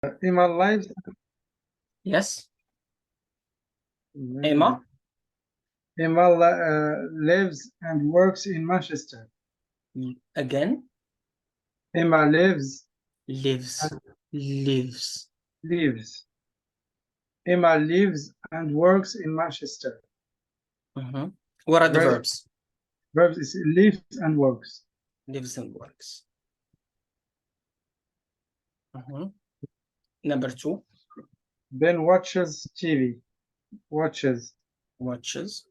Emma lives. Yes. Emma Emma lives and works in Manchester. again Emma lives lives and lives. lives. Emma lives and works in Manchester. What are the Ver- verbs? Verbs is lives and works. Lives and works. Number 2. Ben watches TV. Watches. Watches.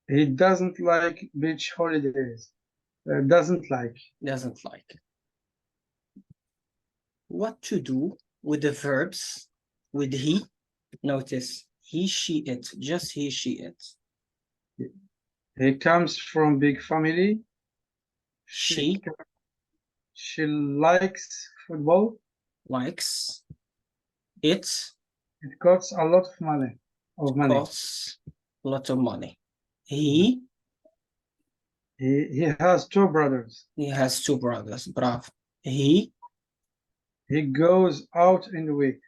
He doesn't like beach holidays. Doesn't like. Doesn't like. What to do with the verbs with he? Notice he, she, it. Just he, she, it. He comes from big family. She likes football. likes it. It costs a lot of money. Costs a lot of money. He has two brothers. He has two brothers. Bravo. He goes out in the week.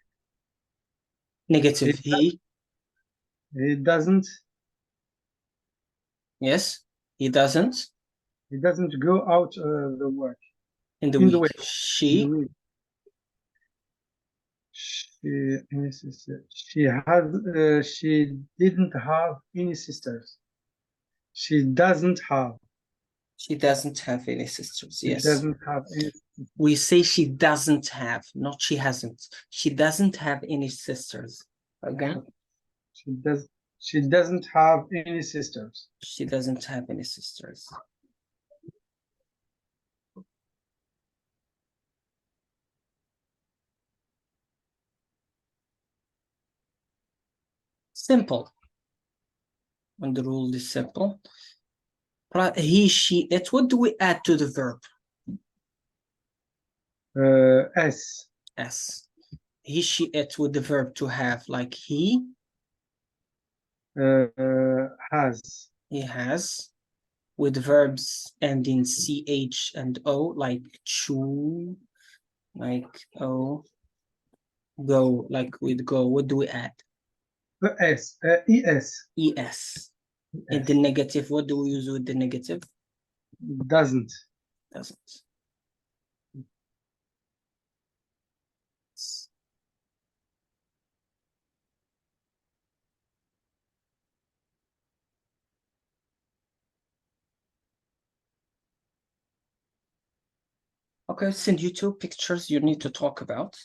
Negative. He doesn't. Yes. He doesn't. He doesn't go out the work. In the week. She she didn't have any sisters. She doesn't have. She doesn't have any sisters. Yes. She doesn't have any sisters. We say she doesn't have, not she hasn't. She doesn't have any sisters. Again. She doesn't have any sisters. She doesn't have any sisters. Simple. And the rule is simple. He, she, it. What do we add to the verb? S. S. He, she, it with the verb to have, like he has. He has. With verbs ending ch and o, like chew, like o, go, like with go. What do we add? Es. Es. In the negative, what do we use with the negative? Doesn't. Okay, send you 2 pictures you need to talk about.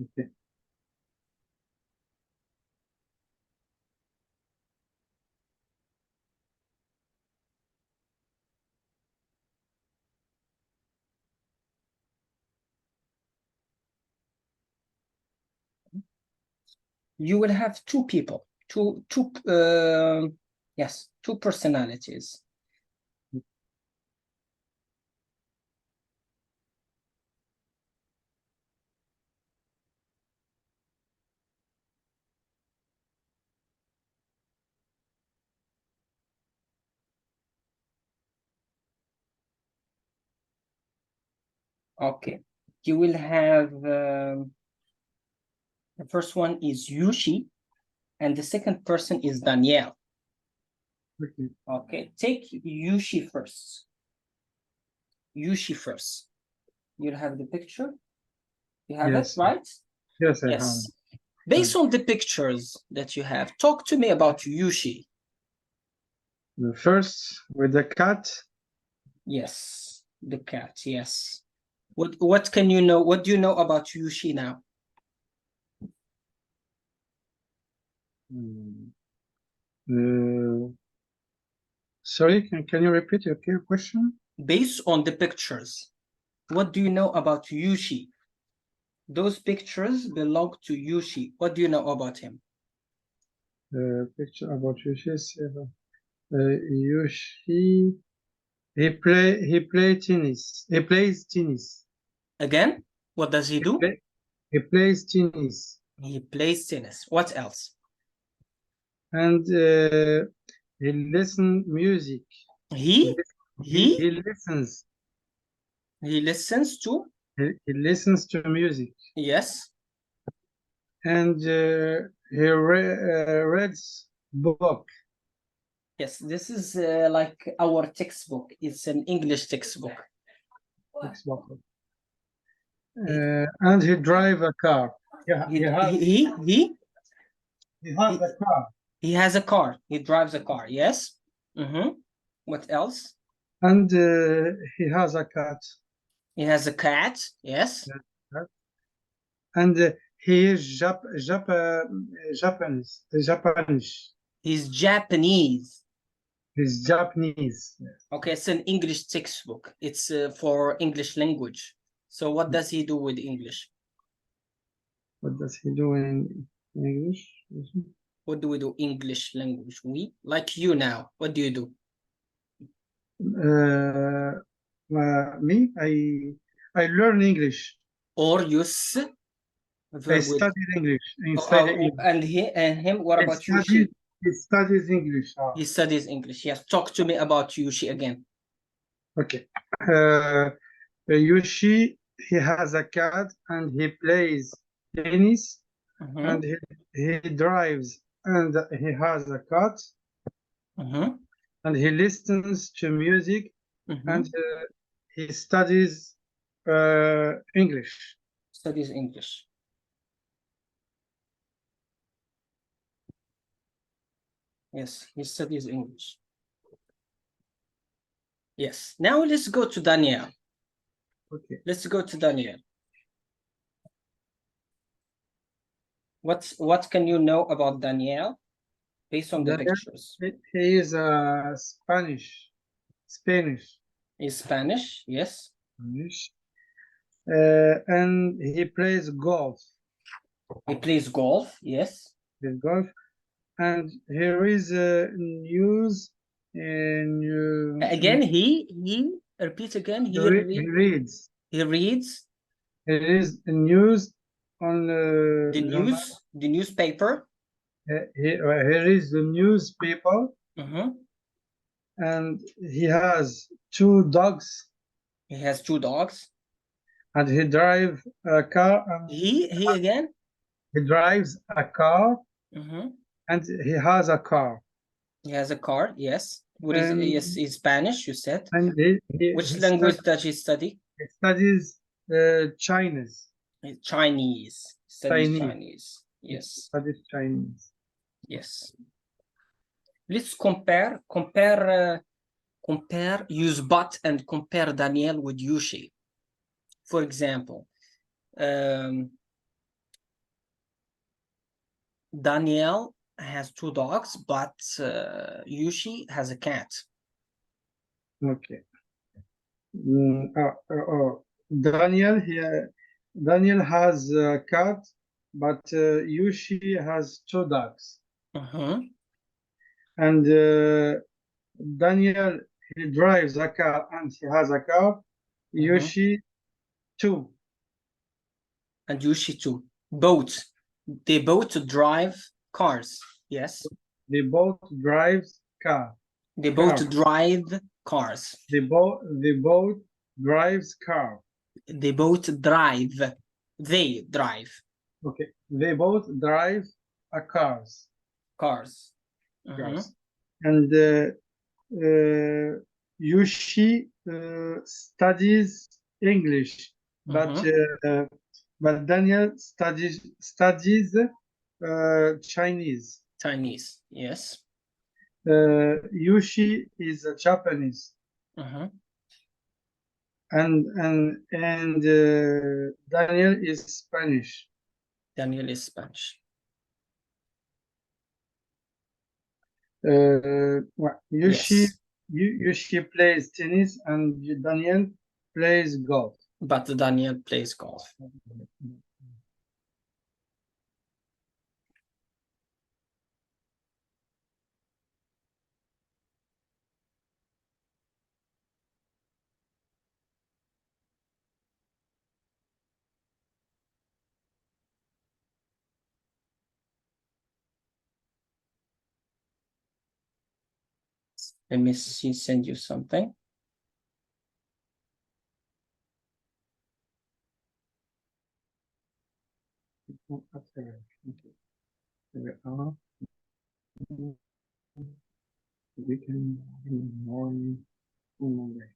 Okay. You will have 2 people, two personalities. Okay, you will have the first one is Yushi, and the second person is Danielle. Okay, take Yushi first. Yushi first. You'll have the picture. You have it, right? Yes, I have. Based on the pictures that you have, talk to me about Yushi. The first with the cat. Yes, the cat, yes. What can you know? What do you know about Yushi now? Sorry, can you repeat your question? Based on the pictures, what do you know about Yushi? Those pictures belong to Yushi. What do you know about him? Picture about Yushi. Yushi. He plays tennis. He plays tennis. Again, what does he do? He plays tennis. He plays tennis. What else? And he listens music. He listens. He listens to. He listens to music. Yes. And he reads book. Yes, this is like our textbook. It's an English textbook. Xbox. And he drive a car. Yeah, He he he he has a car. he has a car. He drives a car. Yes. What else? And he has a cat. He has a cat. Yes. And he is Japanese. He's Japanese. He's Japanese. Okay, it's an English textbook. It's for English language. So what does he do with English? What does he do in English? What do we do? English language. We like you now. What do you do? Me, I learn English. Or use I verb with. studied English. English. And him. What about He Yushi? he studies English. He studies English. Yes. Talk to me about Yushi again. Okay. Yoshi, he has a cat and he plays tennis and he drives and he has a cat and he listens to music and he studies English. Studies English. Yes, he studies English. Yes. Now let's go to Daniel. Okay. Let's go to Daniel. What can you know about Daniel based on the lectures? He is Spanish. He's Spanish, yes. Spanish. And he plays golf. He plays golf, yes. Plays golf. And here is news. Again, he repeat again. He reads. He reads. It is news on the news, the newspaper. Here is the newspaper. And he has two dogs. He has two dogs. And he drives a car. And he again. He drives a car. And he has a car. He has a car, yes. What is yes, he's Spanish, you said. And which language does he study? He studies Chinese. Chinese. Studies Chinese. Yes. Studies Chinese. Yes. Let's compare, use but and compare Daniel with Yushi. For example, Daniel has two dogs, but Yushi has a cat. Okay. Daniel has a cat, but Yushi has two dogs. And Daniel, he drives a car and he has a car. Yushi too. And Yushi too. Both. They both drive cars. Yes. They both drive car. They both drive cars. They both drives car. They both drive. They drive. Okay. They both drive a cars. Cars. And Yushi studies English, but Daniel studies Chinese. Chinese, yes. Yushi is a Japanese. And Daniel is Spanish. Daniel is Spanish. Yushi plays tennis and Daniel plays golf. But Daniel plays golf. Let me see, send you something. Okay. There are weekend in the morning on Monday.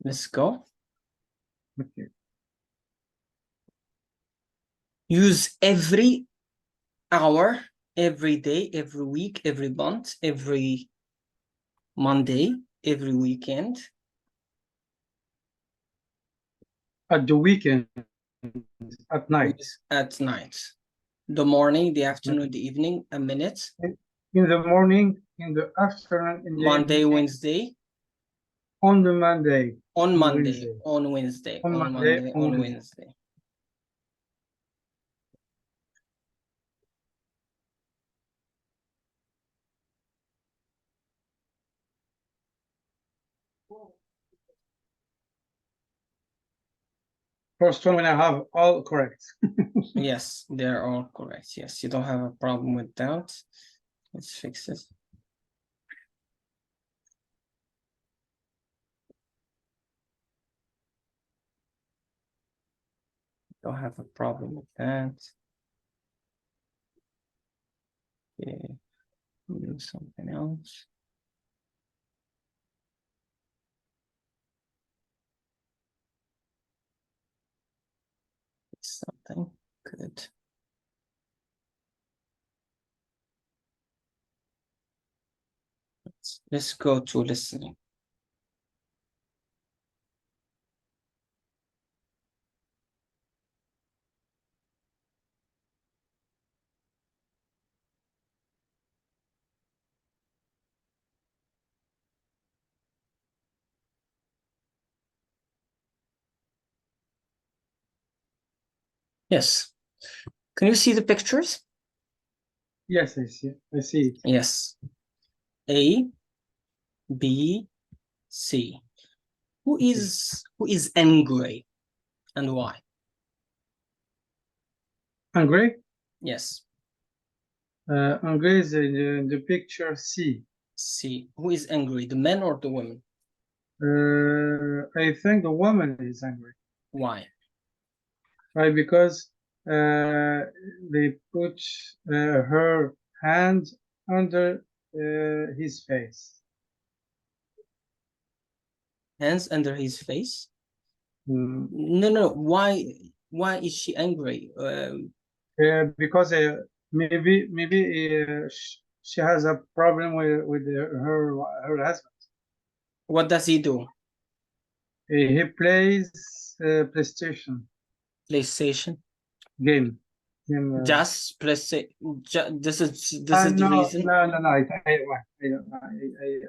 Let's go. Okay. Use every hour, every day, every week, every month, every Monday, every weekend. At the weekend, at night. At night. The morning, the afternoon, the evening, a minute. In the morning, in the afternoon, in the Monday, evening, Wednesday. on the Monday, On Monday, Wednesday. on Wednesday, On on Monday, Monday, on on Wednesday. Wednesday. First one when I have all correct. Yes, they're all correct. Yes, you don't have a problem with that. Let's fix it. Don't have a problem with that. Okay, do something else. Something good. Let's go to listening. Yes. Can you see the pictures? Yes, I see. I see it. Yes. A, B, C. Who is angry and why? Angry? Yes. Angry is in the picture C. C. Who is angry? The man or the woman? I think the woman is angry. Why? Why? Because they put her hand under his face. Hands under his face? Mm. No. Why is she angry? Because maybe she has a problem with her husband. What does he do? He plays PlayStation PlayStation. game. Game Just PlayStation. This is the no, reason. no.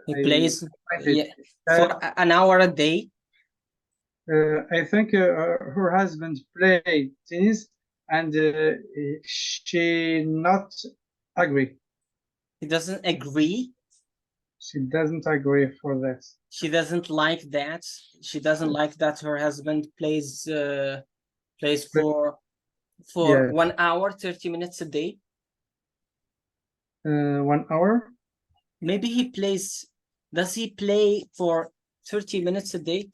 He plays it. for an hour a day. I think her husband play tennis and she not agree. He doesn't agree. She doesn't agree for that. She doesn't like that. She doesn't like that her husband plays for Yeah. 1 hour, 30 minutes a day. 1 hour. Maybe he plays. Does he play for 30 minutes a day?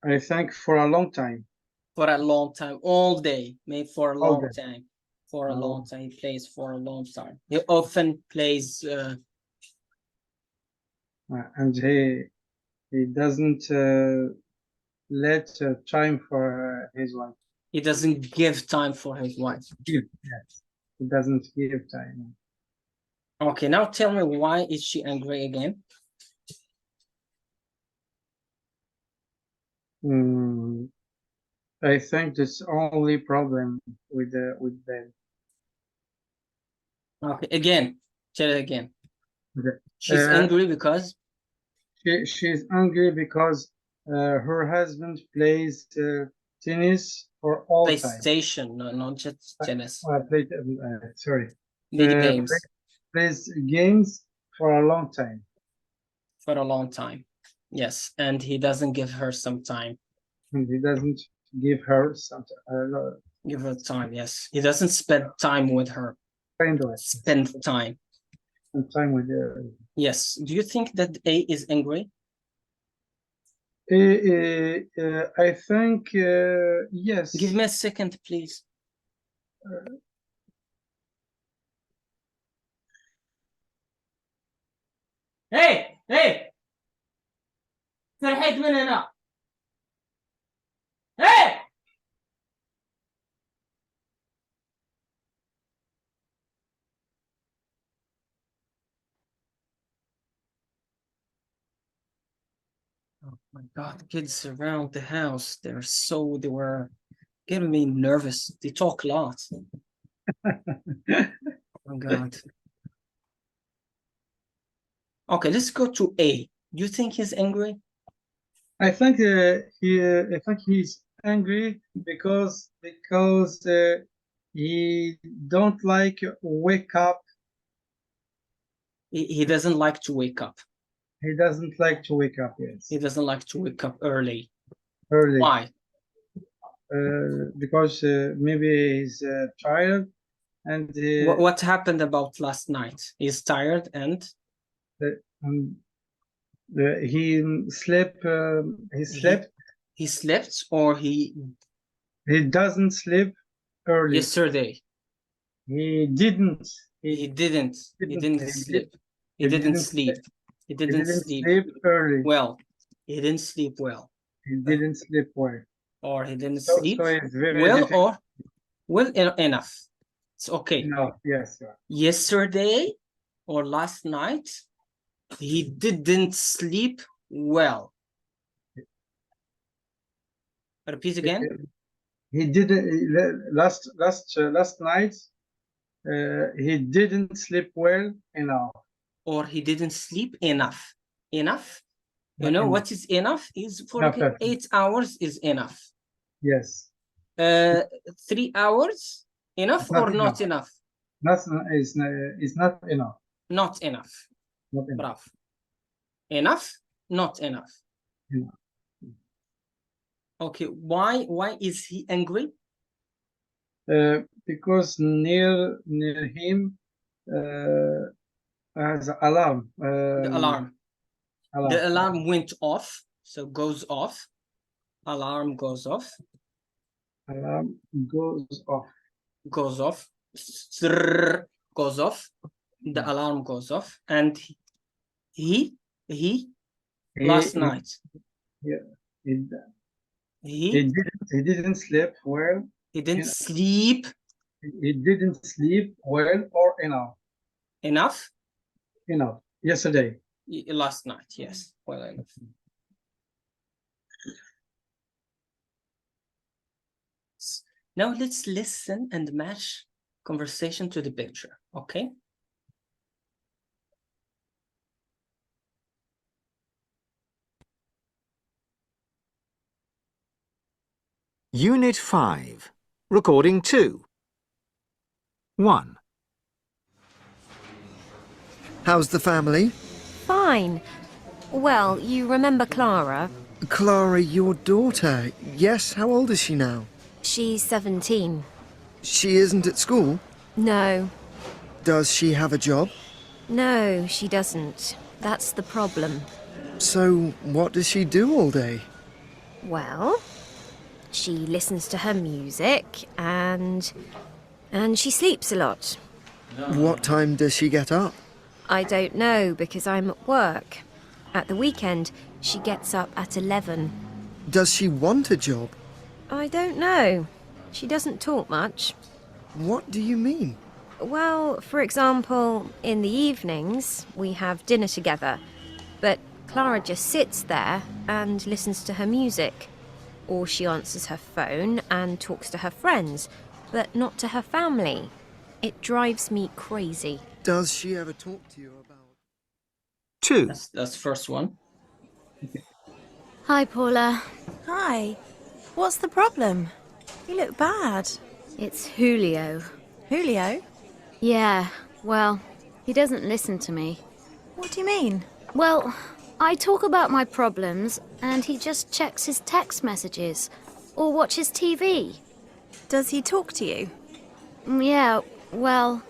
I think for a long time. For a long time, all day, maybe for a All long day. time. For a Oh. long time, he plays for a long time. He often plays. And he doesn't let time for his wife. He doesn't give time for his wife. Yes, he doesn't give time. Okay, now tell me, why is she angry again? I think that's only problem with them. Okay, again, tell it again. Okay. She's angry because she's angry because her husband plays tennis for all time. PlayStation, no, not just tennis. Sorry. Video games Plays games for a long time. for a long time. Yes, and he doesn't give her some time. and he doesn't give her something. Give her time, yes. He doesn't spend time with her. Spend time. Spend time with her. Yes. Do you think that A is angry? I think yes. Give me a second, please. Hey! فرحت من هنا. Hey! Oh my God, kids around the house, they were getting me nervous. They talk a lot. Oh God. Okay, let's go to A. Do you think he's angry? I think he's angry because he don't like wake up. He doesn't like to wake up. He doesn't like to wake up. Yes. He doesn't like to wake up early. Early. Why? Because maybe he's tired, and what happened about last night? He's tired and he slept. He slept. He slept, or he doesn't sleep early. Yesterday. He didn't. He didn't sleep. He didn't sleep. He didn't sleep early. Well, he didn't sleep well. He didn't sleep well. Or he didn't sleep it's very well difficult. or well enough. It's okay. No, yes. Yesterday or last night, he didn't sleep well. Repeat again. He didn't last night. He didn't sleep well enough. Or he didn't sleep enough. Enough. You know what is enough? Is for 8 hours is enough. Yes. 3 hours enough or not enough? Is not enough. Not enough. Not enough. Bravo. Enough, not enough. Enough. Okay, why is he angry? Because near him has alarm. The alarm. The alarm went off, so goes off. Alarm goes off. Alarm goes off. Goes off. Goes off. The alarm goes off, and he last night. He didn't sleep well. He didn't sleep. He didn't sleep well or enough. Enough? Enough. Yesterday. Last night, yes. Well enough. Now let's listen and match conversation to the picture, okay? Unit 5, Recording 2. 1. How's the family? Fine. Well, you remember Clara? Clara, your daughter. Yes, how old is she now? She's 17. She isn't at school? No. Does she have a job? No, she doesn't. That's the problem. So, what does she do all day? Well, she listens to her music and she sleeps a lot. What time does she get up? I don't know because I'm at work. At the weekend, she gets up at 11. Does she want a job? I don't know. She doesn't talk much. What do you mean? Well, for example, in the evenings, we have dinner together. But Clara just sits there and listens to her music. Or she answers her phone and talks to her friends, but not to her family. It drives me crazy. Does she ever talk to you about... 2. That's the first one. Hi, Paula. Hi. What's the problem? You look bad. It's Julio. Julio? Yeah, well, he doesn't listen to me. What do you mean? Well, I talk about my problems, and he just checks his text messages or watches TV. Does he talk to you? Yeah, well,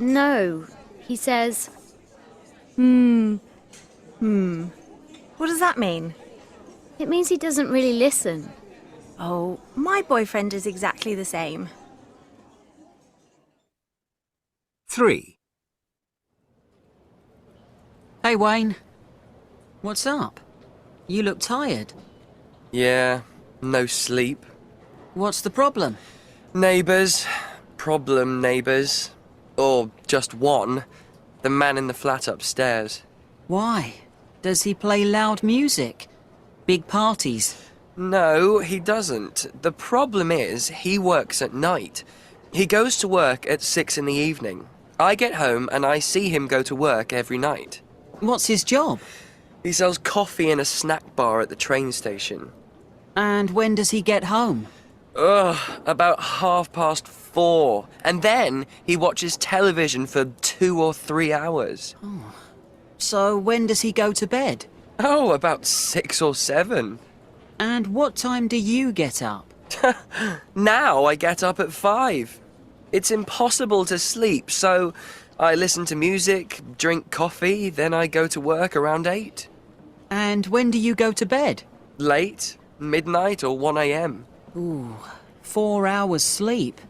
no. He says, What does that mean? it means he doesn't really listen. Oh, my boyfriend is exactly the same. 3. Hey, Wayne. What's up? You look tired. Yeah, no sleep. What's the problem? Neighbours. Problem neighbours. Or just one. The man in the flat upstairs. Why? Does he play loud music? Big parties? No, he doesn't. The problem is, he works at night. He goes to work at 6 in the evening. I get home and I see him go to work every night. What's his job? He sells coffee in a snack bar at the train station. And when does he get home? Ugh, about 4:30. And then he watches television for 2 or 3 hours. So when does he go to bed? Oh, about 6 or 7. And what time do you get up? Now I get up at 5. It's impossible to sleep, so I listen to music, drink coffee, then I go to work around 8. And when do you go to bed? Late, midnight or 1 a.m. Ooh, 4 hours sleep.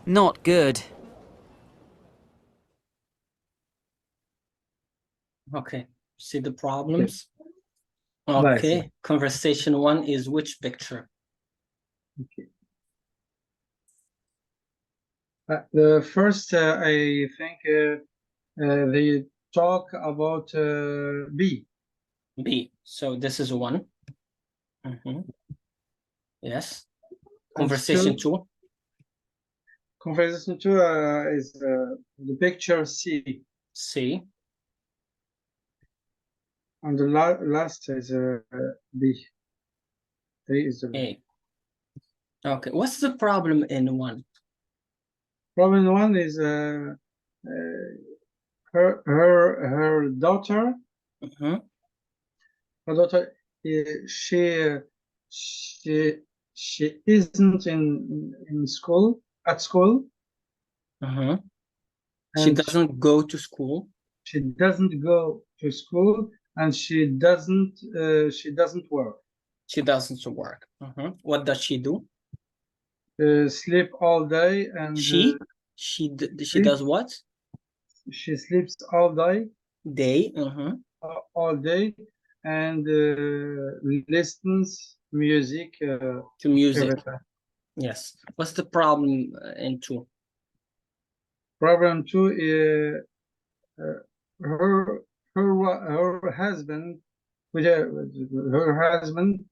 Not good. Okay, see the problems? Right. Okay, conversation 1 is which picture? The first, I think they talk about B. B. So this is 1. Mhm. Yes. And Conversation still- 2. Conversation 2 is the picture C. C. And the last is B. 3 is the B. A. Okay, what's the problem in 1? Problem 1 is her daughter. Mhm. Her daughter, she isn't in school, at school. Mhm. She And doesn't go to school. she doesn't go to school, and she doesn't work. She doesn't work. Mhm. What does she do? Sleep all day, and She does what? she sleeps all day, Day. Mhm. all day, and listens music To music. every time. Yes. What's the problem in 2? Problem 2 is her husband with her husband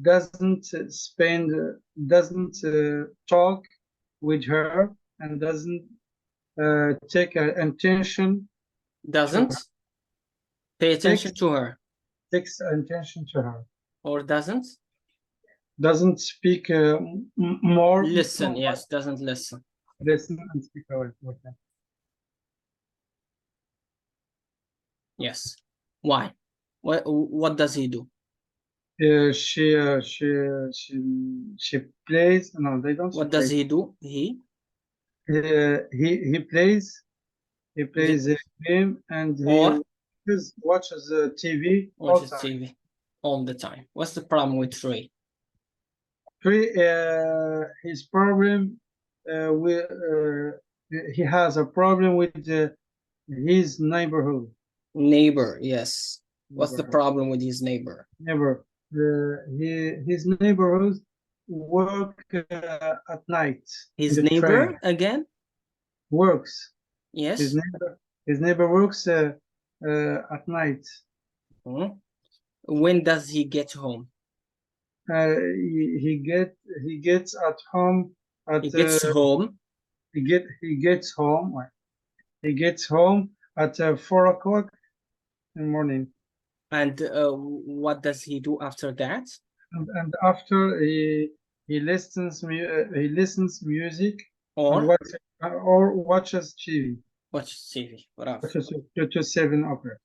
doesn't talk with her and doesn't take attention Doesn't pay attention to her, takes attention to her, or doesn't doesn't speak more listen. Yes, doesn't listen. listen and speak with her. Yes. Why? What does he do? She plays. No, they don't. What play. does he do? He He plays. He plays a game and Or? he watches TV all watches time. TV all the time. What's the problem with 3? 3, his problem with he has a problem with his neighborhood. Neighbor. Yes. What's the Neighborhood. problem with his neighbor? Neighbor. His neighborhood work at night. His in the neighbor train. again? Works. Yes. His neighbor works at night. Mhm. When does he get home? He gets at home at He gets home. he gets home. He gets home at 4 o'clock in the morning, And what does he do after that? and after he listens music Or watches TV. watch TV. Bravo. Watches to 7 opera.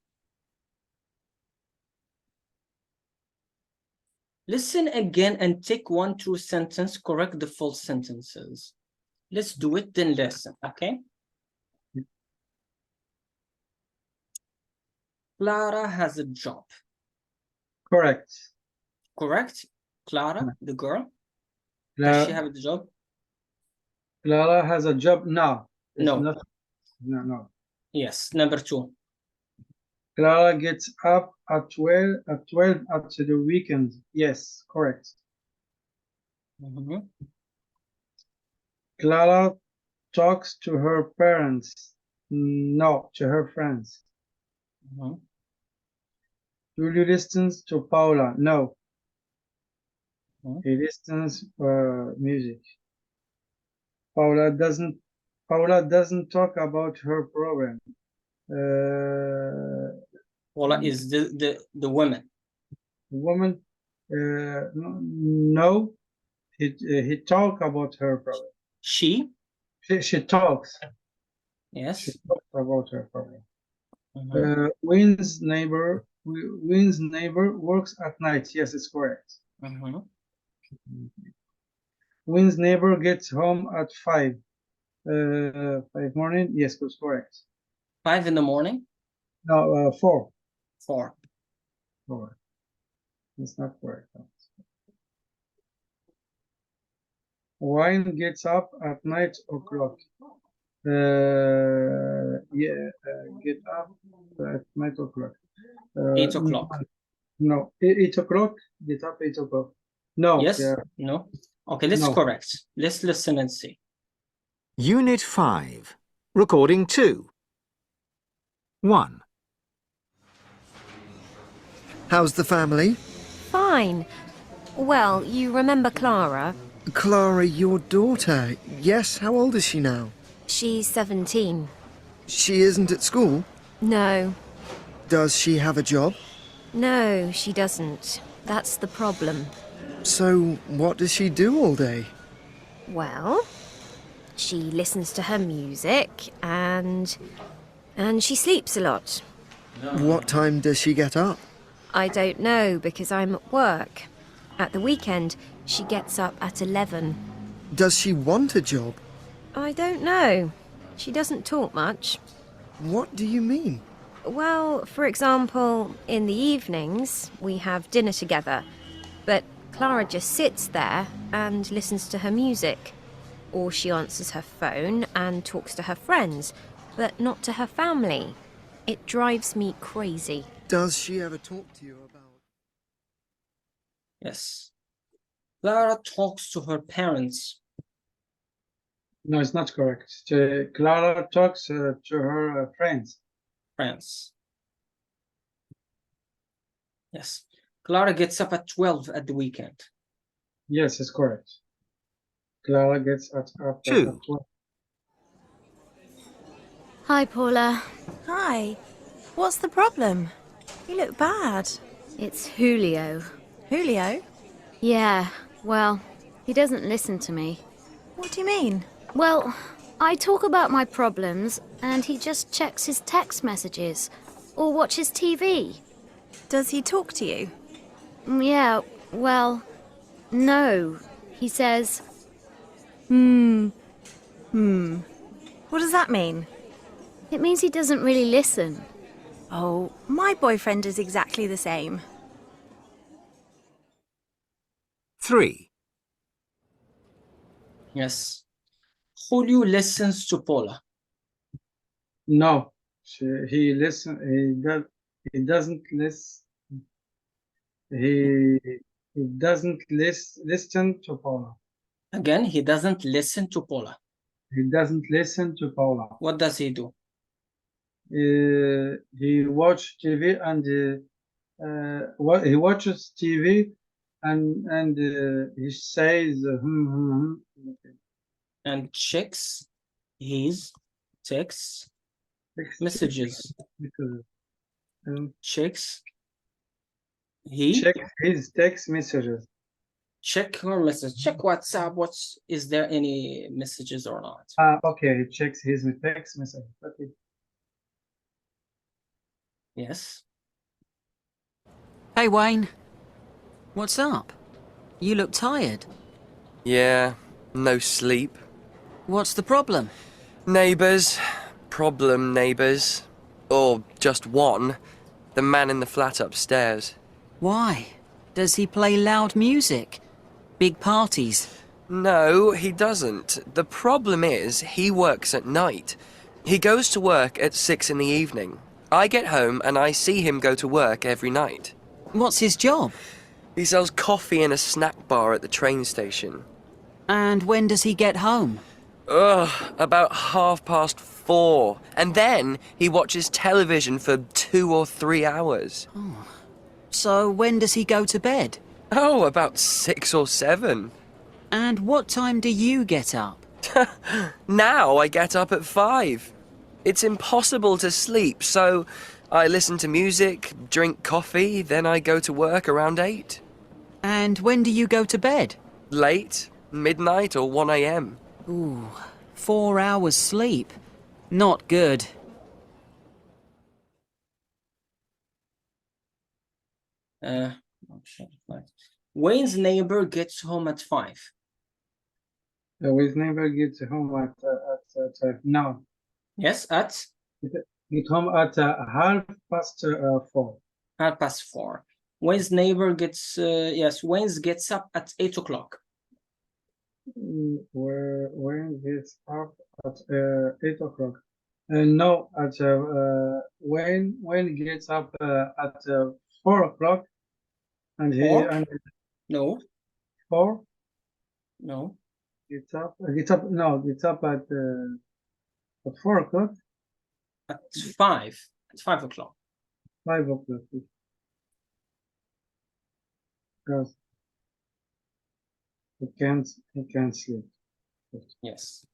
Listen again and take one true sentence, correct the false sentences. Let's do it, then listen, okay? Clara has a job. Correct. Correct? Clara, the girl, does Clara, she have a job? Clara has a job now. It's No. not. No. Yes. Number 2. Clara gets up at 12 at the weekend. Yes, correct. Mhm. Clara talks to her parents. No, to her friends. Mhm. Julio listens to Paula. No. Mhm. He listens music. Paula doesn't talk about her problem. Paula is the woman. Woman, no, he talk about her problem. She? She talks. She Yes. talks about her problem. Mhm. Wynn's neighbor works at night. Yes, it's correct. Mhm. Wynn's neighbor gets home at 5. 5 morning. Yes, that's correct. 5 in the morning? No, 4. 4. 4. It's not correct. Wine gets up at 9 o'clock. Get up at 9 o'clock. 8 o'clock. No, 8 o'clock. Get up 8 o'clock. No. Yes? Yeah, No? Okay, let's no. correct. Let's listen and see. Unit 5. Recording 2. 1. How's the family? Fine. Well, you remember Clara? Clara, your daughter. Yes, how old is she now? She's 17. She isn't at school? No. Does she have a job? No, she doesn't. That's the problem. So, what does she do all day? Well, she listens to her music and she sleeps a lot. What time does she get up? I don't know because I'm at work. At the weekend, she gets up at 11. Does she want a job? I don't know. She doesn't talk much. What do you mean? Well, for example, in the evenings, we have dinner together. But Clara just sits there and listens to her music. Or she answers her phone and talks to her friends, but not to her family. It drives me crazy. Does she ever talk to you about... Yes. Clara talks to her parents. No, it's not correct. Clara talks to her friends. Friends. Yes. Clara gets up at 12 at the weekend. Yes, it's correct. Clara gets up at 2. 12. Hi, Paula. Hi. What's the problem? You look bad. It's Julio. Julio? Yeah, well, he doesn't listen to me. What do you mean? Well, I talk about my problems and he just checks his text messages or watches TV. Does he talk to you? Yeah, well, no. He says, What does that mean? it means he doesn't really listen. Oh, my boyfriend is exactly the same. 3. Yes. Julio listens to Paula. No, he doesn't listen. He doesn't listen to Paula. Again, he doesn't listen to Paula. He doesn't listen to Paula. What does he do? He watch TV and he watches TV and he says And checks his text messages. Checks. He check his text messages. check your message. Check WhatsApp. Is there any messages or not? Okay, he checks his text messages. Okay. Yes. Hey, Wayne. What's up? You look tired. Yeah, no sleep. What's the problem? Neighbours. Problem neighbours. Or just one. The man in the flat upstairs. Why? Does he play loud music? Big parties? No, he doesn't. The problem is, he works at night. He goes to work at 6 in the evening. I get home and I see him go to work every night. What's his job? He sells coffee in a snack bar at the train station. And when does he get home? Ugh, about 4:30. And then he watches television for 2 or 3 hours. So when does he go to bed? Oh, about 6 or 7. And what time do you get up? Now I get up at 5. It's impossible to sleep, so I listen to music, drink coffee, then I go to work around 8. And when do you go to bed? Late, midnight or 1 a.m. Ooh, 4 hours sleep. Not good. Wayne's neighbor gets home at 5. His neighbor gets home at no. Yes, at Get home at 4:30. 4:30. Wayne's neighbor gets Wayne's gets up at 8 o'clock. Where when gets up at 8 o'clock. No, at when gets up at 4 o'clock, and he Four? and No, 4 no. gets up gets up at 4 o'clock, At 5. At 5 o'clock. 5 o'clock. Because he can't sleep. Yes.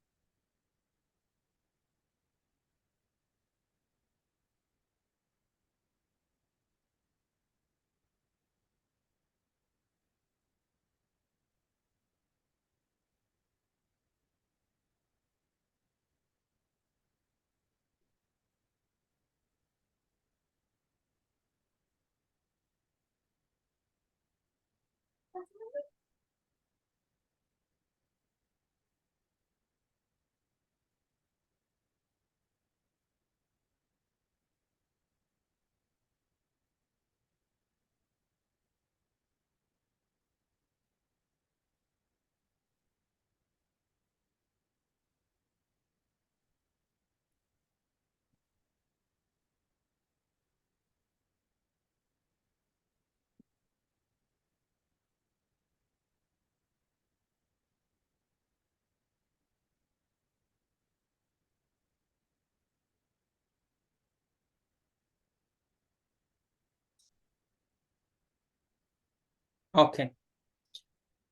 Okay.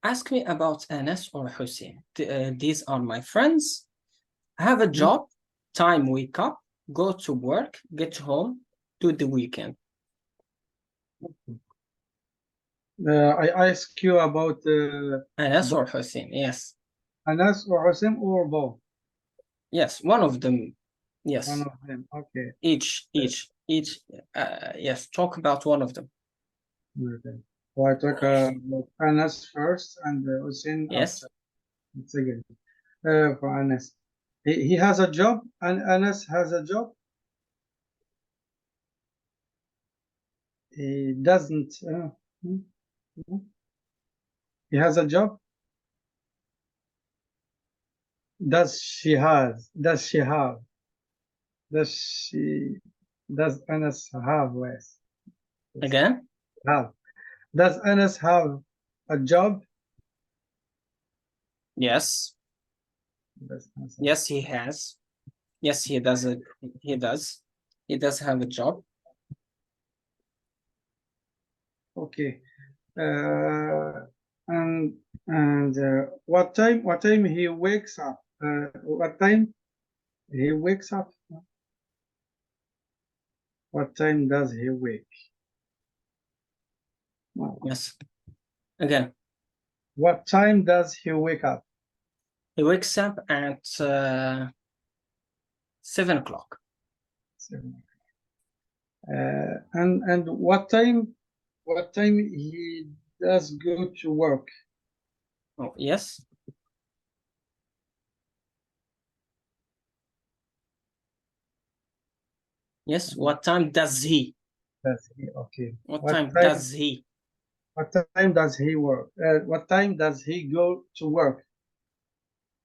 Ask me about Anas or Hussein. These are my friends. Have a job, time wake up, go to work, get home, do the weekend. I ask you about Anas or Hussein, yes. Anas or Hossein or both? Yes, one of them. Yes. One of them. Okay. Each. Yes, talk about one of them. Okay. So I talk about Anas first and Hossein Yes. after. Second. For Anas. He has a job, and Anas has a job. He doesn't. He has a job. Does she has? Does she have? Does she? Does Anas have less? Again? Have. Does Anas have a job? Yes. Does Anas have- Yes, he has. Yes, he does. He does. He does have a job. Okay. And what time he wakes up? What time he wakes up? What time does he wake? Yes. Again. What time does he wake up? He wakes up at 7 o'clock. 7 o'clock. And what time he does go to work? Oh, yes. Yes, what time does he? Does he? Okay. What time does he? What time does he work? What time does he go to work?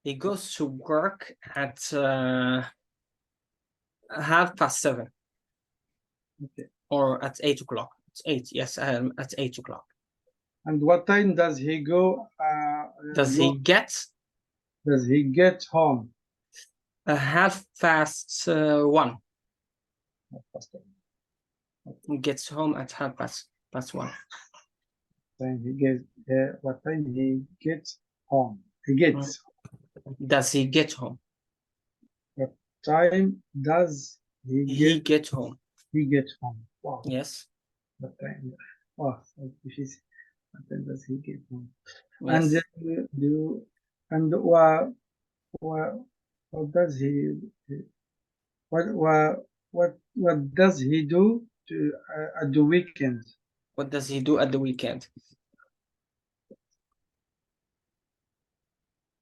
He goes to work at 7:30. Okay. Or at 8 o'clock. It's 8, yes, at 8 o'clock. And what time does he go? Does he get? Does he get home? 1:30. He gets home at 1:30. Time he gets. What time he gets home? He gets. Does he get home? What time does he He get home. He get home. Wow. Yes. What time? Wow. What time does he get home? Yes. And what does he what does he do at the weekend? What does he do at the weekend?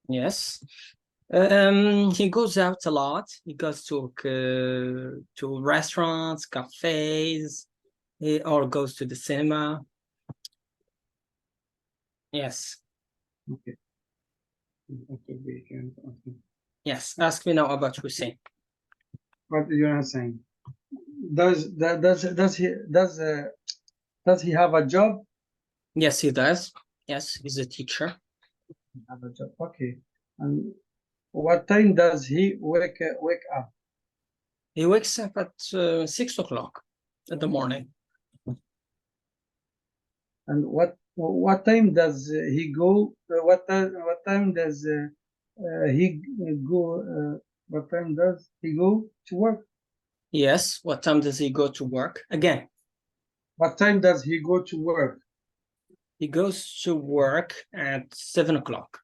Yes. He goes out a lot. He goes to restaurants, cafes, or goes to the cinema. Yes. Okay. Okay, weekend. Okay. Yes. Ask me now about Hussein. What you're saying? Does he have a job? Yes, he does. Yes, he's a teacher. Have a job. Okay. And what time does he wake up? He wakes up at 6 o'clock in the morning. And what time does he go? What time does he go? What time does he go to work? Yes. What time does he go to work? Again. What time does he go to work? He goes to work at 7 o'clock.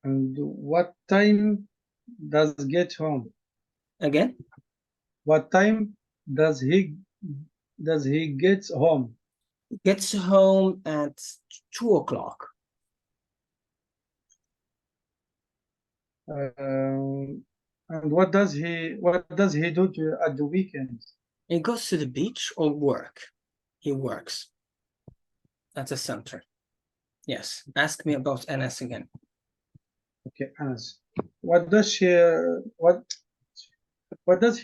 And what time does he get home? Again? What time does he get home? He gets home at 2 o'clock. And what does he do at the weekend? He goes to the beach or work. He works at the center. Yes. Ask me about Anas again. Okay, Anas. What does he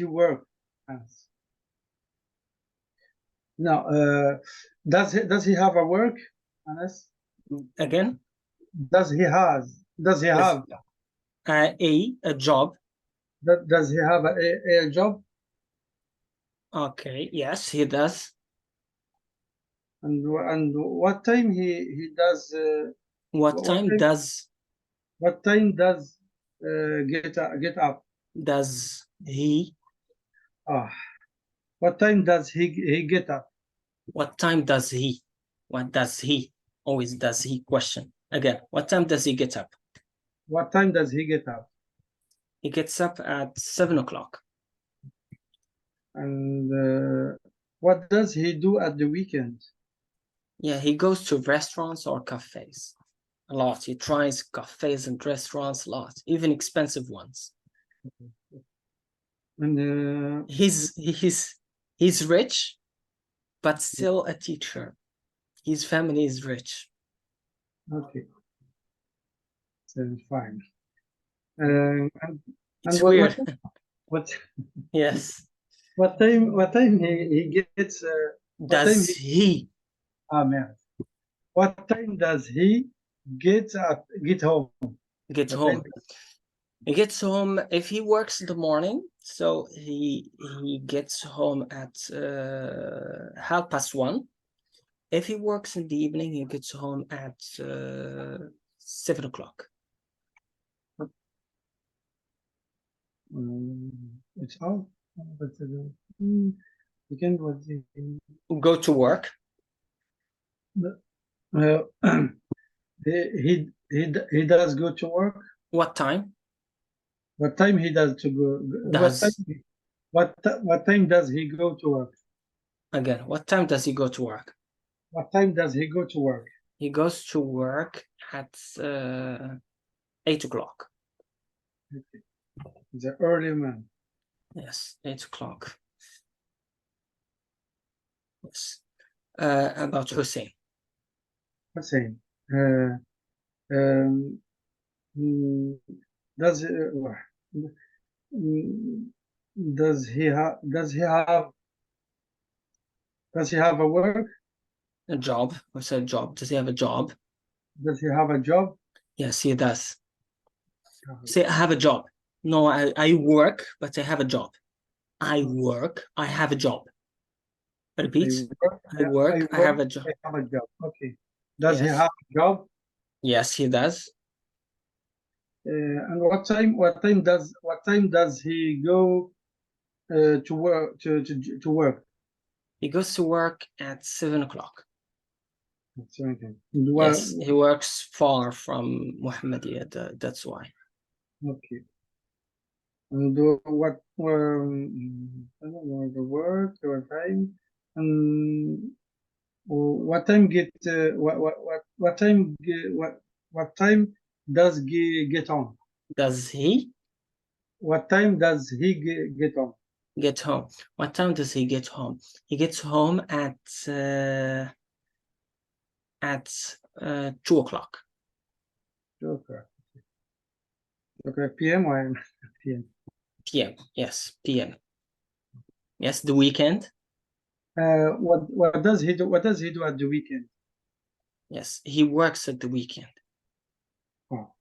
work as? No, does he have a work, Anas? Again? Does he have a job? Does he have a job? Okay, yes, he does. And what time he does? What time does get up? Does he? What time does he get up? What time does he? What does he? Always does he question. Again, what time does he get up? What time does he get up? He gets up at 7 o'clock. And what does he do at the weekend? Yeah, he goes to restaurants or cafes a lot. He tries cafes and restaurants a lot, even expensive ones. And he's rich, but still a teacher. His family is rich. Okay. So fine. And it's weird. What? Yes. What time he gets? Does he? Ah, man. What time does he get home? Get home. He gets home if he works in the morning. So he gets home at 1:30. If he works in the evening, he gets home at 7 o'clock. It's all. But weekend was Go to work. He does go to work. What time? What time he does to go? What time does he go to work? Again, what time does he go to work? What time does he go to work? He goes to work at 8 o'clock. The early man. Yes, 8 o'clock. Yes. About Hussein. Hussein. Does does he have a work? A job. I said job. Does he have a job? Does he have a job? Yes, he does. Say, I have a job. No, I work, but I have a job. I work, I have a job. Repeat. I work, I have a job. I have a job. Okay. Does he Yes. have a job? Yes, he does. And what time does he go to work to work? He goes to work at 7 o'clock. Okay. Yes, he works far from Muhammadiyah, that's why. Okay. And what I don't know the work, what time, and what time get what time what time does he get on? Does he What time does he get on? get home? What time does he get home? He gets home at 2 o'clock. Okay. Okay, PM or PM? PM. Yes, PM. Yes, the weekend. What does he do? What does he do at the weekend? Yes, he works at the weekend. Oh.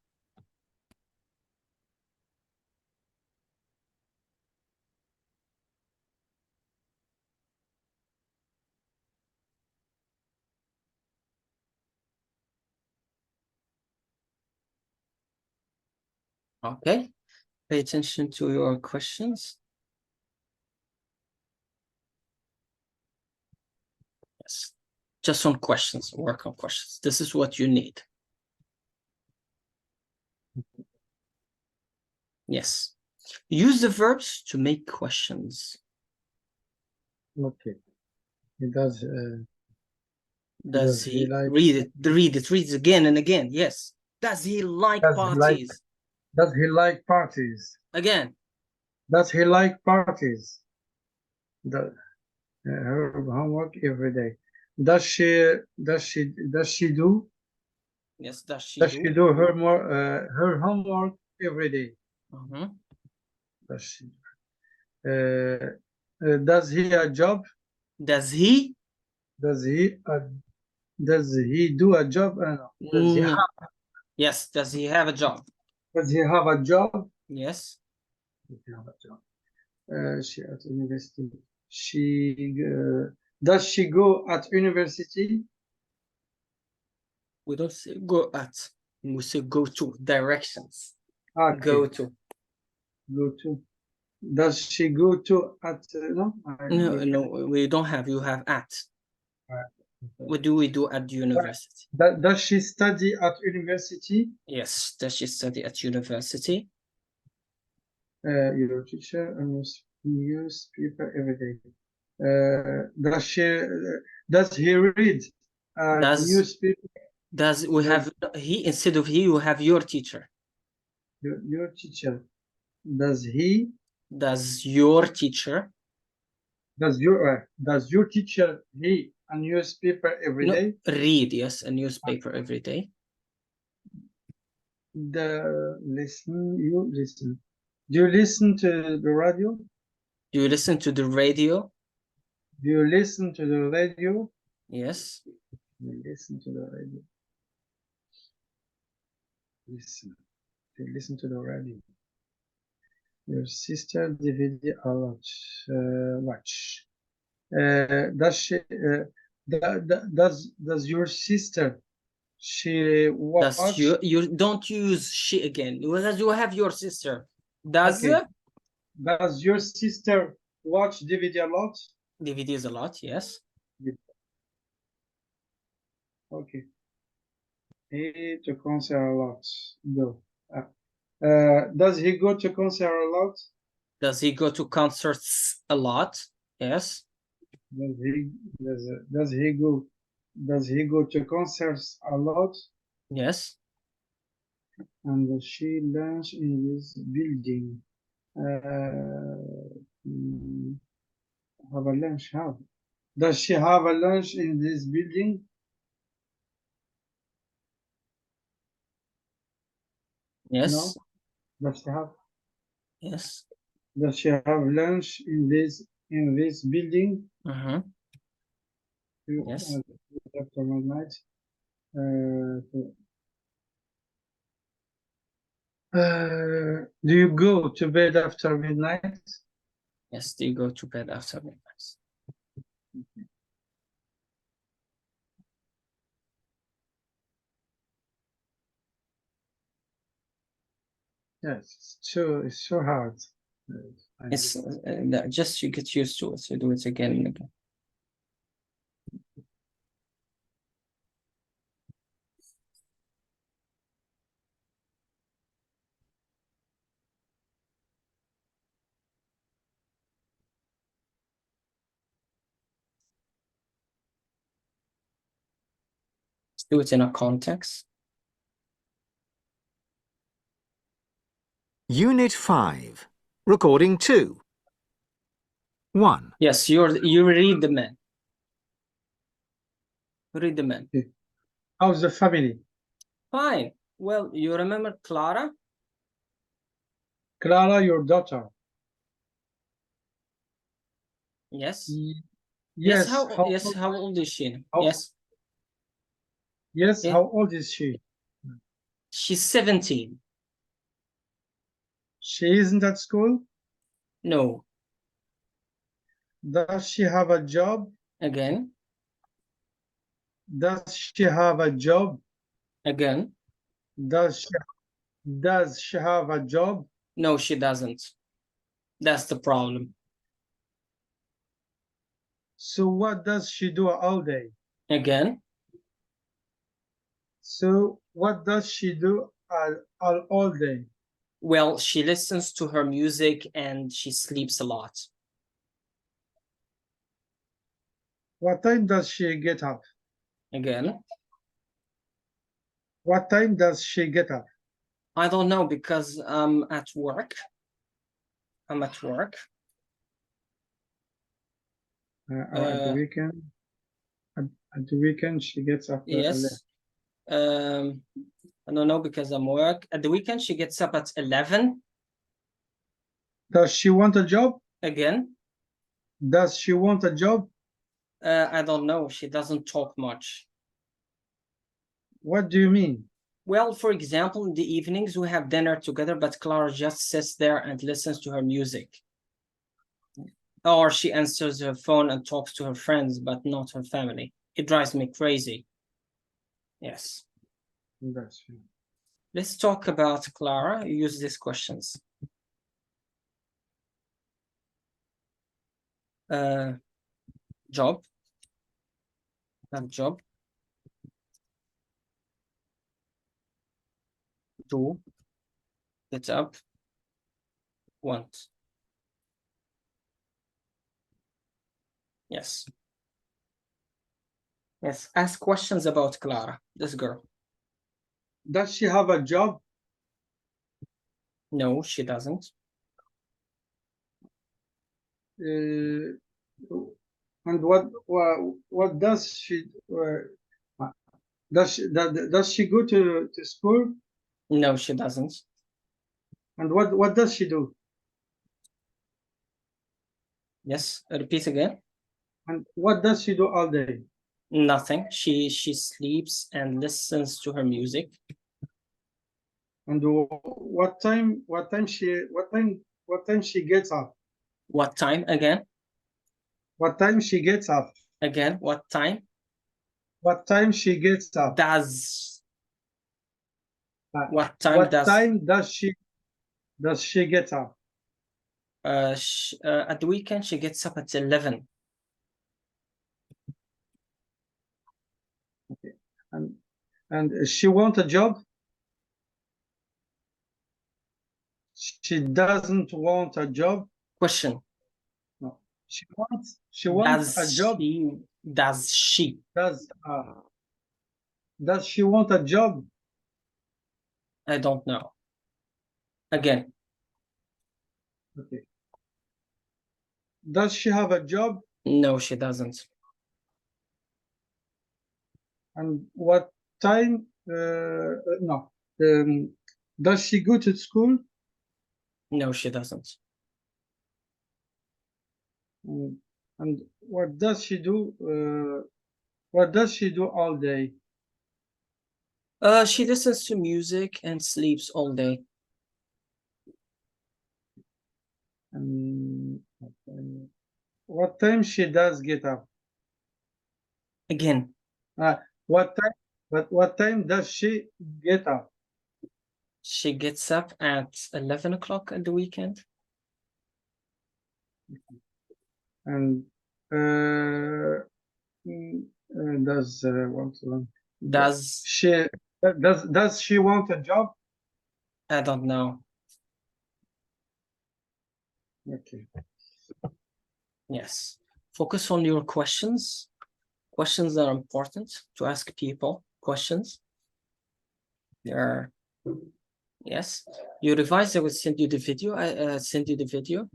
Okay, pay attention to your questions. Yes, just on questions, work on questions. This is what you need. Yes, use the verbs to make questions. Okay. He does. Does he like read it again and again? Yes. Does he like parties? Does he like parties? Again. Does he like parties? Her homework every day. Does she do? Yes, does she Does she do her homework every day? Does she? Does he a job? Does he? Does he do a job? No. Does he have? Yes, does he have a job? Does he have a job? Yes. Does he have a job? She at university. Does she go at university? We don't say go at. We say go to. Directions. Okay. Go to. Go to. Does she go to at no? No, we don't have. You have at. What do we do at university? Does she study at university? Yes. Does she study at university? Your teacher and newspaper every day. Does he read newspaper? Does we have he instead of he? You have your teacher. Your teacher. Does he? Does your teacher? Does your teacher read a newspaper every day? Read, yes, a newspaper every day. You listen. Do you listen to the radio? Do you listen to the radio? Do you listen to the radio? Yes. You listen to the radio. Listen. You listen to the radio. Your sister DVD a lot. Watch. Does she? Does your sister? She watch? Does you don't use she again. Because you have your sister. Does your sister watch DVD a lot? DVDs a lot, yes. Okay. He to concert a lot. Go. Does he go to concert a lot? Does he go to concerts a lot? Yes. Does he go Does he go to concerts a lot? Yes. And she lunch in this building. Have a lunch? How? Does she have a lunch in this building? Yes. No. Does she have? Yes. Does she have lunch in this building? Mm-hmm. Yes. After midnight. Do you go to bed after midnight? Yes, do you go to bed after midnight? Yes, it's so hard. It's just you get used to it. So do it again and again. Let's do it in a context. Unit 5. Recording 2. 1. Yes, you read the man. Read the man. How's the family? Fine. Well, you remember Clara? Clara, your daughter. Yes. Yes. How old is she? Yes. Yes. Yeah. How old is she? She's 17. She isn't at school? No. Does she have a job? Again. Does she have a job? Again. Does she have a job? No, she doesn't. That's the problem. So what does she do all day? Again. So what does she do all day? Well, she listens to her music and she sleeps a lot. What time does she get up? Again. What time does she get up? I don't know because I'm at work. I'm at work. At the weekend. At the weekend she gets up. Yes. I don't know because I'm work. At the weekend she gets up at 11. Does she want a job? Again. Does she want a job? I don't know. She doesn't talk much. What do you mean? Well, for example, in the evenings we have dinner together, but Clara just sits there and listens to her music. Or she answers her phone and talks to her friends, but not her family. It drives me crazy. Yes. That's true. Let's talk about Clara. Use these questions. Job. Have job. Do. Get up. Want. Yes. Yes. Ask questions about Clara, this girl. Does she have a job? No, she doesn't. And what does she does she go to school? No, she doesn't. And what does she do? Yes, repeat again. And what does she do all day? Nothing. She sleeps and listens to her music. And what time she gets up? What time again? What time she gets up? Again, what time? What time she gets up? Does. What time does she get up? At the weekend she gets up at 11. Okay. And she wants a job? She doesn't want a job. Question. No. She wants a job. Does she? Does she want a job? I don't know. Again, Okay. Does she have a job? no, she doesn't. And what time? No. Does she go to school? No, she doesn't. And what does she do? What does she do all day? She listens to music and sleeps all day. And what time she does get up? Again, What time? But what time does she get up? she gets up at 11 o'clock at the weekend. And does Does she does she want a job? I don't know. Okay. Yes. Focus on your questions. Questions are important to ask people. Questions. There are, yes. You revise, I will send you the video. I send you the video.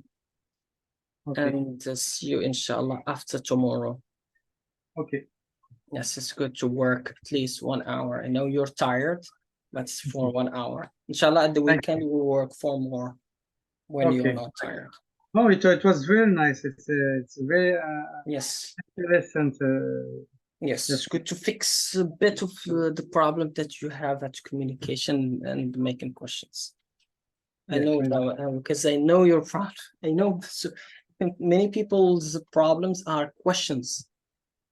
Okay. And see you inshallah after tomorrow. Okay. Yes, it's good to work at least 1 hour. I know you're tired, but it's for 1 hour. Inshallah, at the Thank weekend, we will work 4 more when you're Okay. not tired. No, it was very nice. It's very Yes. interesting. Yes, Yes. it's good to fix a bit of the problem that you have at communication and making questions. I Yes, know I know. now because I know your problem. I know so many people's problems are questions.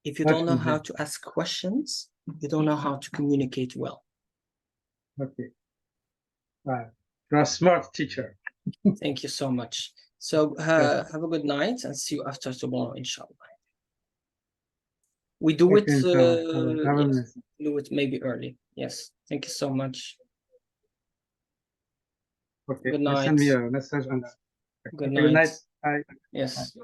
If you don't know how to ask questions, you don't know how to communicate well. Okay. You're a smart teacher. Thank you so much. So have a good night and see you after tomorrow, inshallah. We do Okay, it. inshallah. Have a Yes, nice. do it maybe early. Yes. Thank you so much. Okay. Good You send me night. a message and Good okay, good night. night. Bye. Yes.